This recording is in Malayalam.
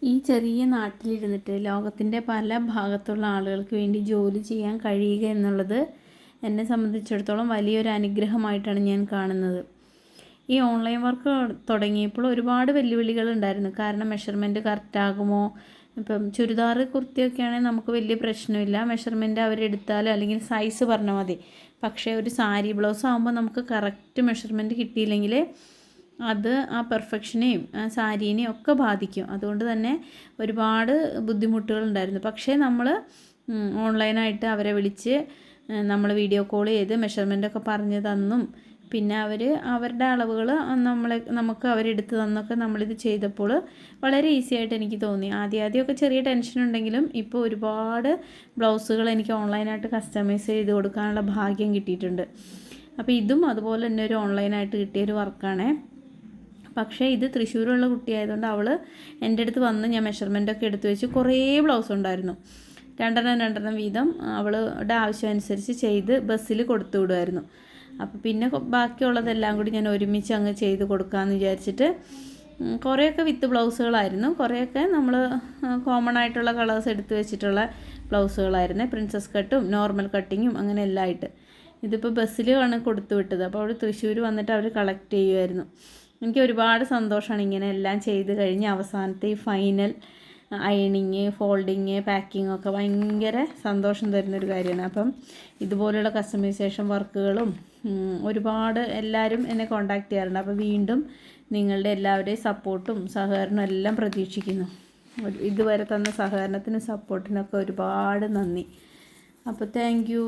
ഈ ചെറിയ നാട്ടിലിരുന്നിട്ട് ലോകത്തിൻ്റെ പല ഭാഗത്തുള്ള ആളുകൾക്ക് വേണ്ടി ജോലി ചെയ്യാൻ കഴിയുക എന്നുള്ളത് എന്നെ സംബന്ധിച്ചിടത്തോളം വലിയൊരു അനുഗ്രഹമായിട്ടാണ് ഞാൻ കാണുന്നത്. ഈ ഓൺലൈൻ വർക്ക് തുടങ്ങിയപ്പോൾ ഒരുപാട് വെല്ലുവിളികൾ ഉണ്ടായിരുന്നു. കാരണം മെഷർമെൻറ്റ് കറക്റ്റാകുമോ, ഇപ്പം ചുരിദാർ കുർത്തിയൊക്കെ ആണെങ്കിൽ നമുക്ക് വലിയ പ്രശ്നമില്ല, മെഷർമെൻറ്റ് അവരെടുത്താലോ അല്ലെങ്കിൽ സൈസ് പറഞ്ഞാൽ മതി. പക്ഷേ ഒരു സാരി ബ്ലൗസ് ആകുമ്പോൾ നമുക്ക് കറക്റ്റ് മെഷർമെൻറ്റ് കിട്ടിയില്ലെങ്കിൽ അത് ആ പെർഫെക്ഷനെയും ആ സാരീനെയും ഒക്കെ ബാധിക്കും. അതുകൊണ്ട് തന്നെ ഒരുപാട് ബുദ്ധിമുട്ടുകളുണ്ടായിരുന്നു. പക്ഷേ നമ്മൾ ഓൺലൈനായിട്ട് അവരെ വിളിച്ച് നമ്മൾ വീഡിയോ കോൾ ചെയ്ത് മെഷർമെൻറ്റൊക്കെ പറഞ്ഞു തന്നും പിന്നെ അവരുടെ അളവുകൾ നമുക്ക് അവരെടുത്ത് തന്നൊക്കെ നമ്മളിത് ചെയ്തപ്പോൾ വളരെ ഈസി ആയിട്ട് എനിക്ക് തോന്നി. ആദ്യമൊക്കെ ചെറിയ ടെൻഷൻ ഉണ്ടെങ്കിലും ഇപ്പോൾ ഒരുപാട് ബ്ലൗസുകൾ എനിക്ക് ഓൺലൈനായിട്ട് കസ്റ്റമൈസ് ചെയ്ത് കൊടുക്കാനുള്ള ഭാഗ്യം കിട്ടിയിട്ടുണ്ട്. അപ്പോൾ ഇതും അതുപോലെ തന്നെ ഒരു ഓൺലൈനായിട്ട് കിട്ടിയൊരു വർക്കാണേ. പക്ഷേ ഇത് തൃശ്ശൂരുള്ള കുട്ടിയായതുകൊണ്ട് അവൾ എൻ്റെ അടുത്ത് വന്ന് ഞാൻ മെഷർമെൻറ്റൊക്കെ എടുത്ത് വെച്ച് കുറേ ബ്ലൗസ് ഉണ്ടായിരുന്നു. രണ്ടെണ്ണം വീതം അവളുടെ ആവശ്യം അനുസരിച്ച് ചെയ്ത് ബസ്സിൽ കൊടുത്തു വിടുമായിരുന്നു. അപ്പോൾ പിന്നെ ബാക്കിയുള്ളതെല്ലാം കൂടി ഞാൻ ഒരുമിച്ച് അങ്ങ് ചെയ്ത് കൊടുക്കാമെന്ന് വിചാരിച്ചിട്ട് കുറേയൊക്കെ വിത്ത് ബ്ലൗസുകളായിരുന്നു, കുറേയൊക്കെ നമ്മൾ കോമൺ ആയിട്ടുള്ള കളേഴ്സ് എടുത്ത് വെച്ചിട്ടുള്ള ബ്ലൗസുകളായിരുന്നു. പ്രിൻസസ് കട്ടും നോർമൽ കട്ടിങ്ങും അങ്ങനെ എല്ലാം ആയിട്ട്. ഇതിപ്പോൾ ബസ്സിലാണ് കൊടുത്തു വിട്ടത്. അപ്പോൾ അവിടെ തൃശ്ശൂർ വന്നിട്ട് അവർ കളക്ട് ചെയ്യുമായിരുന്നു. എനിക്ക് ഒരുപാട് സന്തോഷമാണ് ഇങ്ങനെ എല്ലാം ചെയ്ത് കഴിഞ്ഞ് അവസാനത്തെ ഈ ഫൈനൽ അയണിങ്, ഫോൾഡിങ്, പാക്കിംഗ് ഒക്കെ ഭയങ്കര സന്തോഷം തരുന്നൊരു കാര്യമാണ്. അപ്പം ഇതുപോലെയുള്ള കസ്റ്റമൈസേഷൻ വർക്കുകളും ഒരുപാട് എല്ലാവരും എന്നെ കോൺടാക്റ്റ് ചെയ്യാറുണ്ട്. അപ്പോൾ വീണ്ടും നിങ്ങളുടെ എല്ലാവരുടെയും സപ്പോർട്ടും സഹകരണവും എല്ലാം പ്രതീക്ഷിക്കുന്നു. ഇതുവരെ തന്ന സഹകരണത്തിനും സപ്പോർട്ടിനൊക്കെ ഒരുപാട് നന്ദി. അപ്പോൾ താങ്ക് യു.